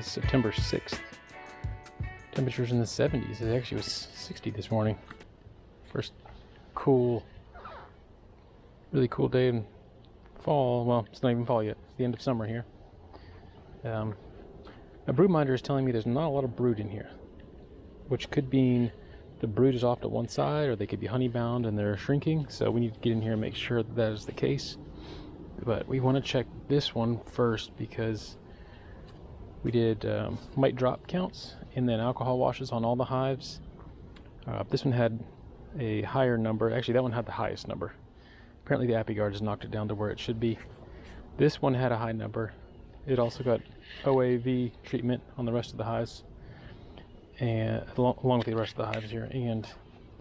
is September 6th. Temperatures in the 70s. It actually was 60 this morning. First cool, really cool day in fall. Well, it's not even fall yet. It's the end of summer here. A brood minder is telling me there's not a lot of brood in here, which could mean the brood is off to one side, or they could be honey bound and they're shrinking. So we need to get in here and make sure that that is the case. But we want to check this one first because we did mite drop counts and then alcohol washes on all the hives. This one had a higher number. Actually, that one had the highest number. Apparently the ApiGuard has knocked it down to where it should be. This one had a high number. It also got OAV treatment on the rest of the hives, and along with the rest of the hives here, and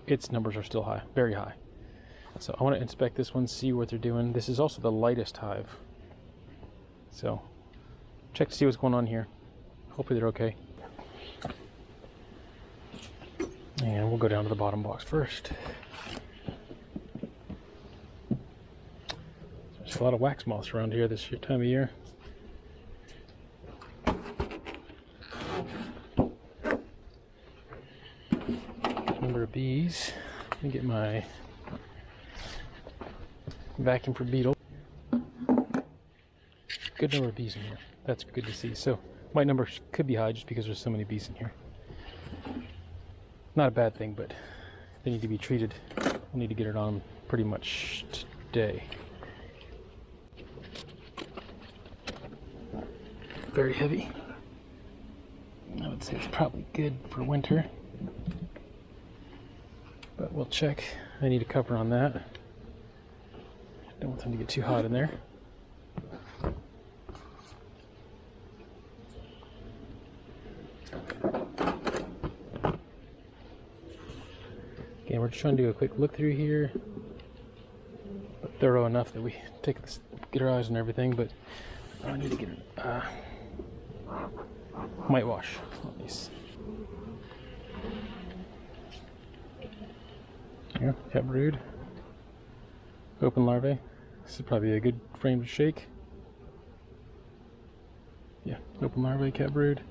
its numbers are still high, very high. So I want to inspect this one, see what they're doing. This is also the lightest hive, so check to see what's going on here. Hopefully they're okay. And we'll go down to the bottom box first. There's a lot of wax moths around here this time of year. Number of bees. Let me get my vacuum for beetle. Good number of bees in here. That's good to see. So mite numbers could be high just because there's so many bees in here. Not a bad thing, but they need to be treated. We'll need to get it on pretty much today. Very heavy. I would say it's probably good for winter, but we'll check. I need a cover on that. Don't want them to get too hot in there. Again, we're just trying to do a quick look through here, but thorough enough that we get our eyes on everything. But I need to get mite wash on these. Here, cat brood, open larvae. This is probably a good frame to shake. Yeah, open larvae, cat brood.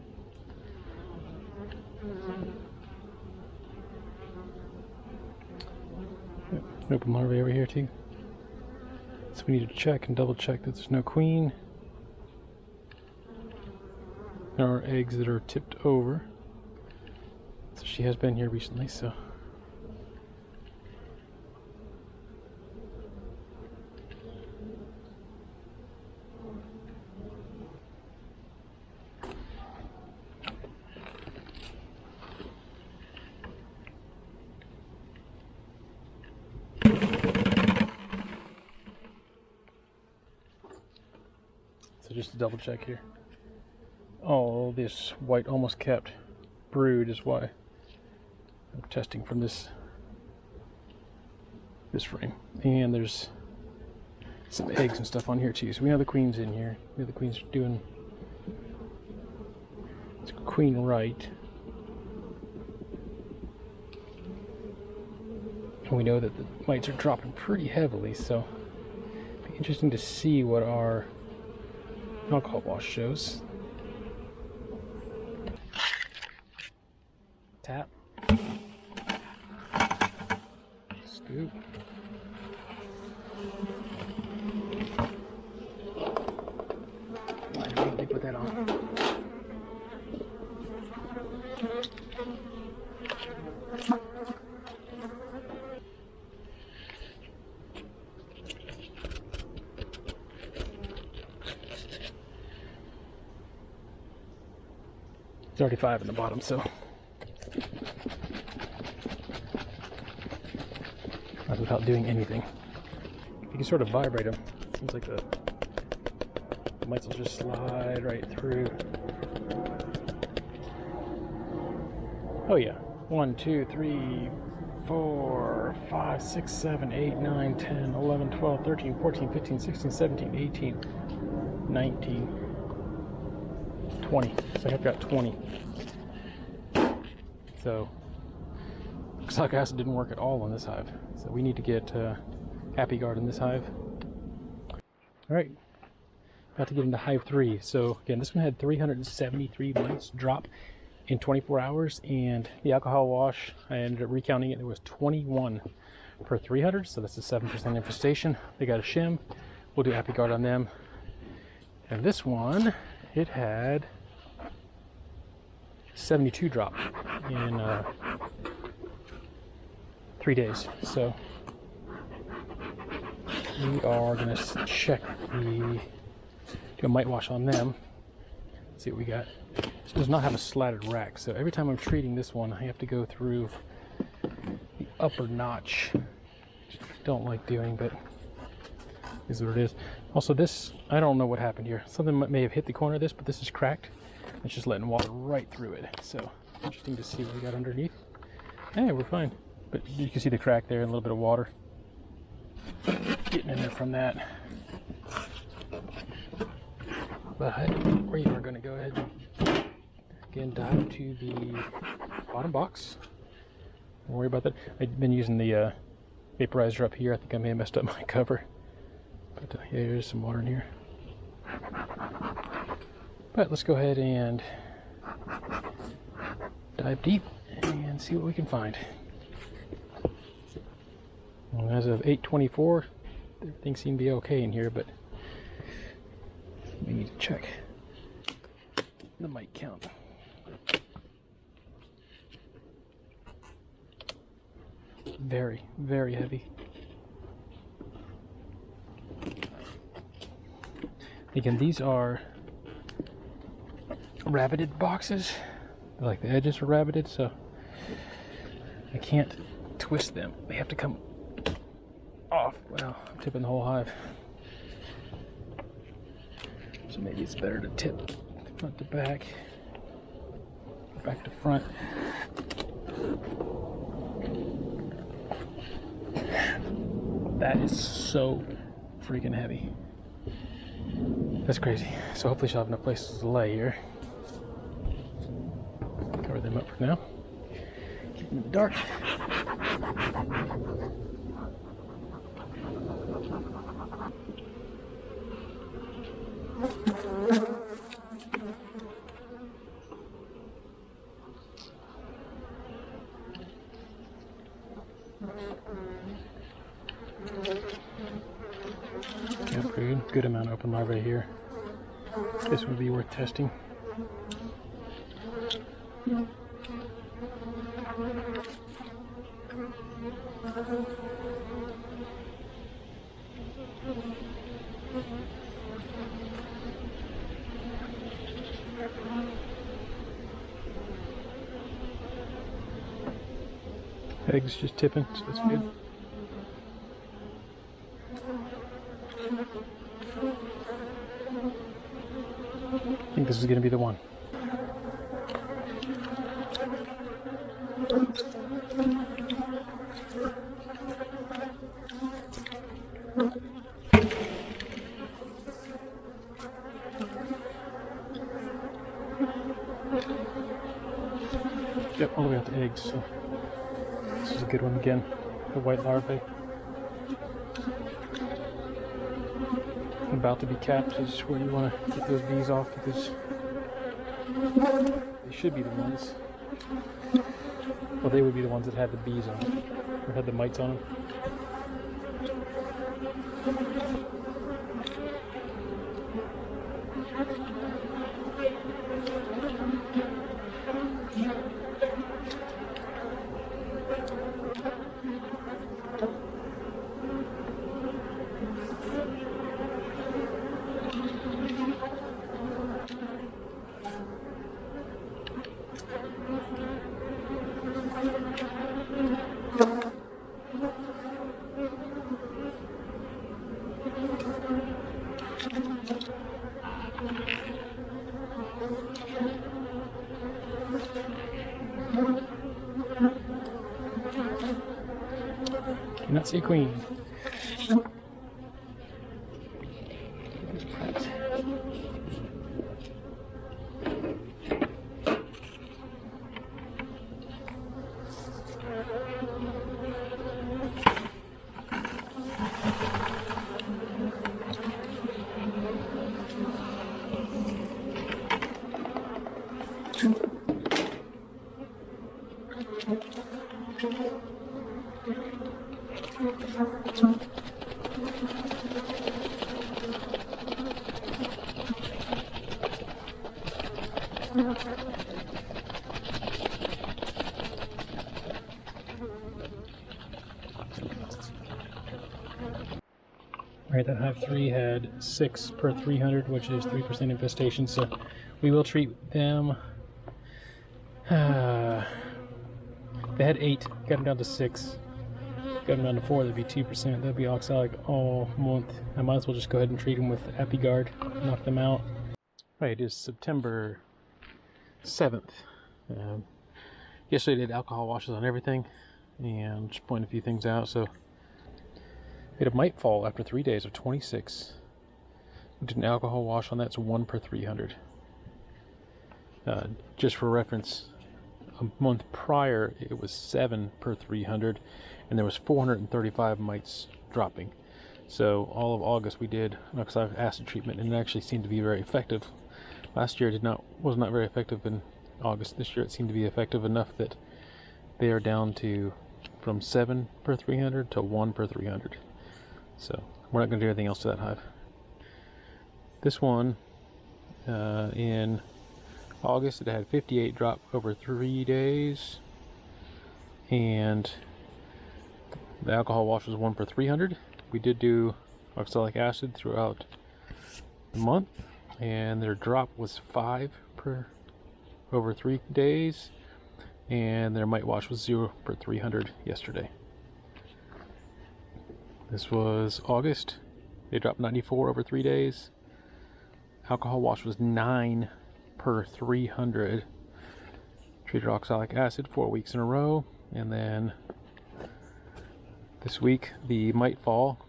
Yep, open larvae over here too. So we need to check and double check that there's no queen. There are eggs that are tipped over. So she has been here recently, so. So just to double check here. Oh, this white almost kept brood is why I'm testing from this frame. And there's some eggs and stuff on here too. So we know the queen's in here. We know the queen's doing it's queen right. And we know that the mites are dropping pretty heavily, so it'll be interesting to see what our alcohol wash shows. Tap. Scoop. Why did we put that on? It's 35 in the bottom, so without doing anything. You can sort of vibrate them. Seems like the mites will just slide right through. Oh yeah. 1, 2, 3, 4, 5, 6, 7, 8, 9, 10, 11, 12, 13, 14, 15, 16, 17, 18, 19, 20. So I've got 20. So oxalic acid didn't work at all on this hive. So we need to get ApiGuard in this hive. Alright, About to get into hive 3. So again, this one had 373 mites drop in 24 hours, and the alcohol wash, I ended up recounting it, there was 21 per 300, so that's a 7% infestation. They got a shim. We'll do Happy Guard on them. And this one, it had 72 drop in 3 days. So we are going to check do a mite wash on them. Let's see what we got. This does not have a slatted rack, so every time I'm treating this one, I have to go through the upper notch, which I don't like doing, but is what it is. Also, this, I don't know what happened here. Something may have hit the corner of this, but this is cracked. It's just letting water right through it. So interesting to see what we got underneath. Hey, we're fine. But you can see the crack there and a little bit of water getting in there from that. But we are going to go ahead and again dive to the bottom box. Don't worry about that. I've been using the vaporizer up here. I think I may have messed up my cover. But yeah, there's some water in here. But let's go ahead and dive deep and see what we can find. Well, as of 8:24, everything seemed to be okay in here, but we need to check the mite count. Very, very heavy. Again, these are rabbited boxes. Like the edges are rabbited, so I can't twist them. They have to come off. Wow, I'm tipping the whole hive. So maybe it's better to tip front to back, back to front. That is so freaking heavy. That's crazy. So hopefully she'll have enough places to lay here. Cover them up for now. Keep them in the dark. Yeah, pretty good amount of open larvae here. This would be worth testing. Eggs just tipping, so that's good. I think this is going to be the one. Yep, all the way out to eggs, so this is a good one again, the white larvae. About to be capped is where you want to get those bees off, because they should be the ones. Well, they would be the ones that had the bees on them, or had the mites on them. Cannot see a queen. Alright, that hive 3 had 6 per 300, which is 3% infestation, so we will treat them. They had 8, got them down to 6, got them down to 4, that'd be 2%, that'd be oxalic all month. I might as well just go ahead and treat them with ApiGuard, knock them out. Right, it is September 7th. Yesterday I did alcohol washes on everything, and just point a few things out. So we had a mite fall after 3 days of 26. We did an alcohol wash on that, so 1 per 300. Just for reference, a month prior it was 7 per 300, and there was 435 mites dropping. So all of August we did an oxalic acid treatment, and it actually seemed to be very effective. Last year it was not very effective in August. This year it seemed to be effective enough that they are down to from 7 per 300 to 1 per 300. So we're not going to do anything else to that hive. This one in August it had 58 drop over 3 days, and the alcohol wash was 1 per 300. We did do oxalic acid throughout the month, and their drop was 5 per over 3 days, and their mite wash was 0 per 300 yesterday. This was August. They dropped 94 over 3 days. Alcohol wash was 9 per 300. Treated oxalic acid 4 weeks in a row, and then this week the mite fall,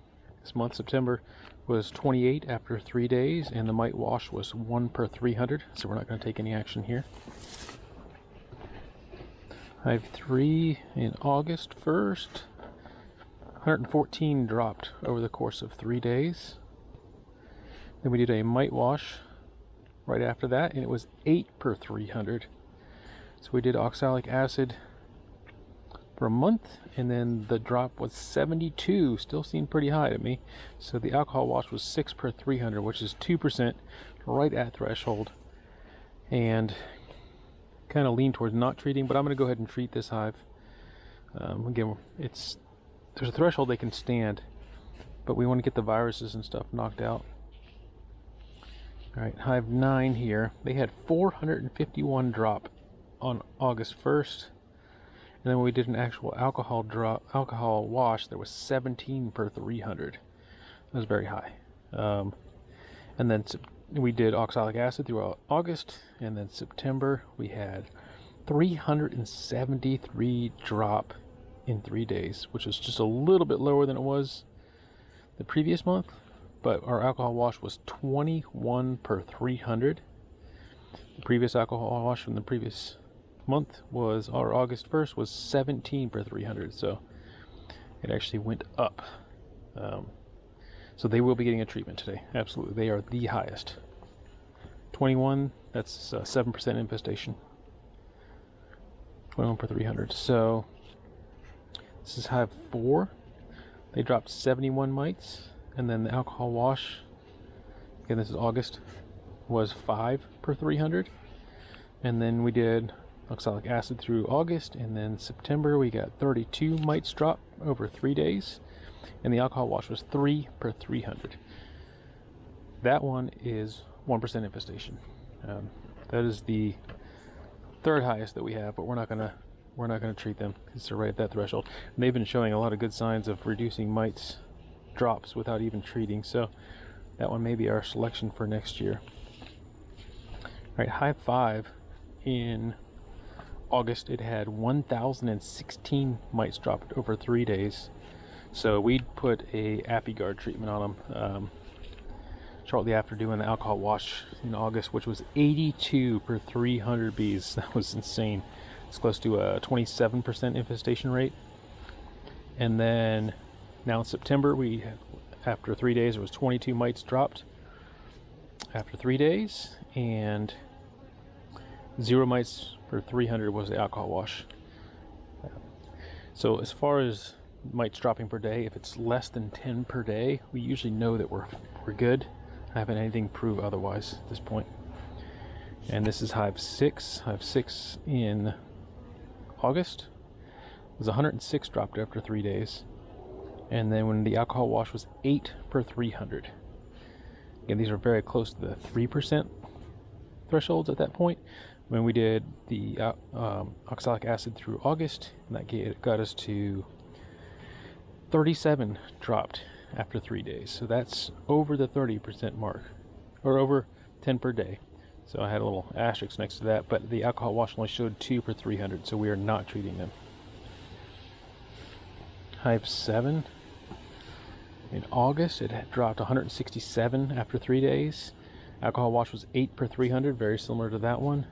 this month September, was 28 after 3 days, and the mite wash was 1 per 300, so we're not going to take any action here. Hive 3 in August 1st, 114 dropped over the course of 3 days. Then we did a mite wash right after that, and it was 8 per 300. So we did oxalic acid for a month, and then the drop was 72, still seemed pretty high to me. So the alcohol wash was 6 per 300, which is 2%, right at threshold, and kind of lean towards not treating, but I'm going to go ahead and treat this hive. Again, there's a threshold they can stand, but we want to get the viruses and stuff knocked out. Alright, hive 9 here, they had 451 drop on August 1st. And then when we did an actual alcohol wash, there was 17 per 300. That was very high. And then we did oxalic acid throughout August, and then September we had 373 drop in 3 days, which was just a little bit lower than it was the previous month, but our alcohol wash was 21 per 300. The previous alcohol wash from the previous month was, our August 1st, was 17 per 300, so it actually went up. So they will be getting a treatment today. Absolutely, they are the highest. 21, that's 7% infestation. 21 per 300. So this is hive 4. They dropped 71 mites, and then the alcohol wash, again this is August, was 5 per 300. And then we did oxalic acid through August, and then September we got 32 mites drop over 3 days, and the alcohol wash was 3 per 300. That one is 1% infestation. That is the third highest that we have, but we're not gonna treat them because they're right at that threshold. And they've been showing a lot of good signs of reducing mites drops without even treating, so that one may be our selection for next year. All right, hive 5 in August, it had 1,016 mites dropped over 3 days. So we'd put a ApiGuard treatment on them shortly after doing the alcohol wash in August, which was 82 per 300 bees. That was insane. It's close to a 27% infestation rate. And then now in September, after 3 days, there was 22 mites dropped after 3 days, and 0 mites per 300 was the alcohol wash. So as far as mites dropping per day, if it's less than 10 per day, we usually know that we're good. I haven't anything prove otherwise at this point. And this is hive 6. Hive 6 in August was 106 dropped after 3 days. And then when the alcohol wash was 8 per 300. Again, these are very close to the 3% thresholds at that point. When we did the oxalic acid through August, and that got us to 37 dropped after 3 days. So that's over the 30% mark, or over 10 per day. So I had a little asterisk next to that, but the alcohol wash only showed 2 per 300, so we are not treating them. Hive 7, in August, it had dropped 167 after 3 days. Alcohol wash was 8 per 300, very similar to that one.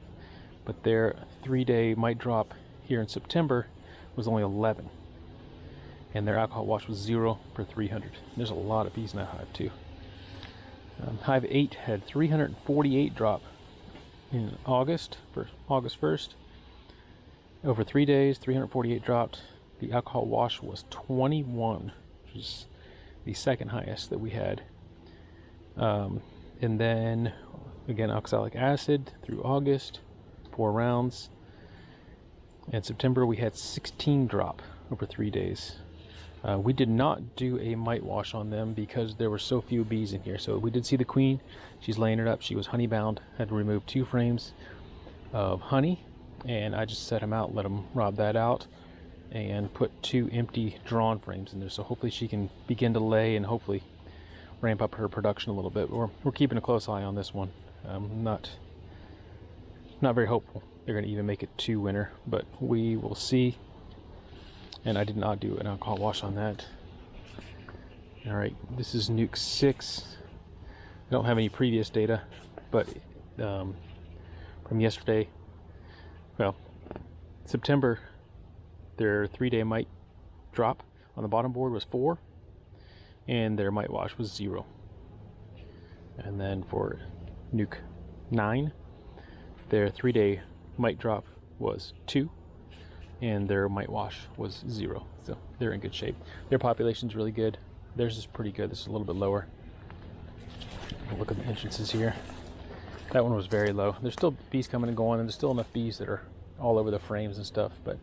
But their 3-day mite drop here in September was only 11. And their alcohol wash was 0 per 300. There's a lot of bees in that hive too. Hive 8 had 348 drop in August, for August 1st. Over 3 days, 348 dropped. The alcohol wash was 21, which is the second highest that we had. And then, again, oxalic acid through August, 4 rounds. In September, we had 16 drop over 3 days. We did not do a mite wash on them because there were so few bees in here. So we did see the queen. She's laying it up. She was honey bound. Had to remove 2 frames of honey, and I just set them out, let them rob that out, and put 2 empty drawn frames in there. So hopefully she can begin to lay and hopefully ramp up her production a little bit. We're keeping a close eye on this one. Not very hopeful they're going to even make it to winter, but we will see. And I did not do an alcohol wash on that. Alright, this is Nuke 6. I don't have any previous data, but from yesterday, well, September, their 3-day mite drop on the bottom board was 4, and their mite wash was 0. And then for Nuke 9, their 3-day mite drop was 2, and their mite wash was 0. So they're in good shape. Their population's really good. Theirs is pretty good. This is a little bit lower. Look at the entrances here. That one was very low. There's still bees coming and going, and there's still enough bees that are all over the frames and stuff, but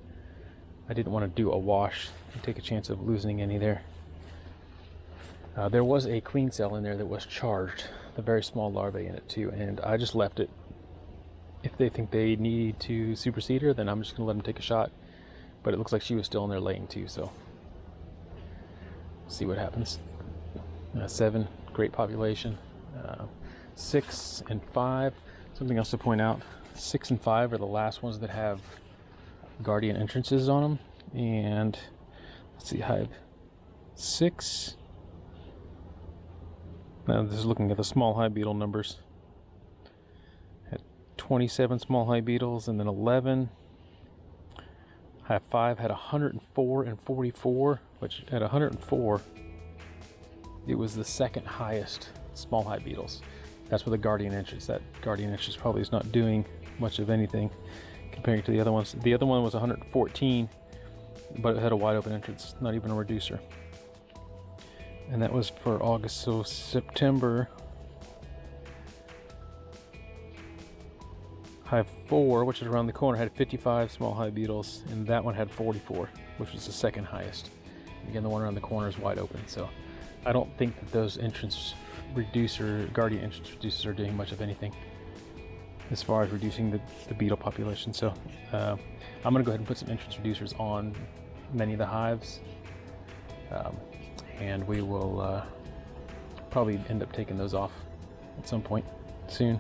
I didn't want to do a wash and take a chance of losing any there. There was a queen cell in there that was charged, the very small larvae in it too, and I just left it. If they think they need to supersede her, then I'm just going to let them take a shot. But it looks like she was still in there laying too, so see what happens. 7, great population. 6 and 5, something else to point out. 6 and 5 are the last ones that have guardian entrances on them. And let's see, hive 6. Now this is looking at the small hive beetle numbers. Had 27 small hive beetles, and then 11. Hive 5 had 104 and 44, which at 104, it was the second highest small hive beetles. That's with the guardian entrance. That guardian entrance probably is not doing much of anything comparing to the other ones. The other one was 114, but it had a wide open entrance, not even a reducer. And that was for August. So September, hive 4, which is around the corner, had 55 small hive beetles, and that one had 44, which was the second highest. Again, the one around the corner is wide open, so I don't think that those guardian entrance reducers are doing much of anything as far as reducing the beetle population. So I'm going to go ahead and put some entrance reducers on many of the hives, and we will probably end up taking those off at some point soon.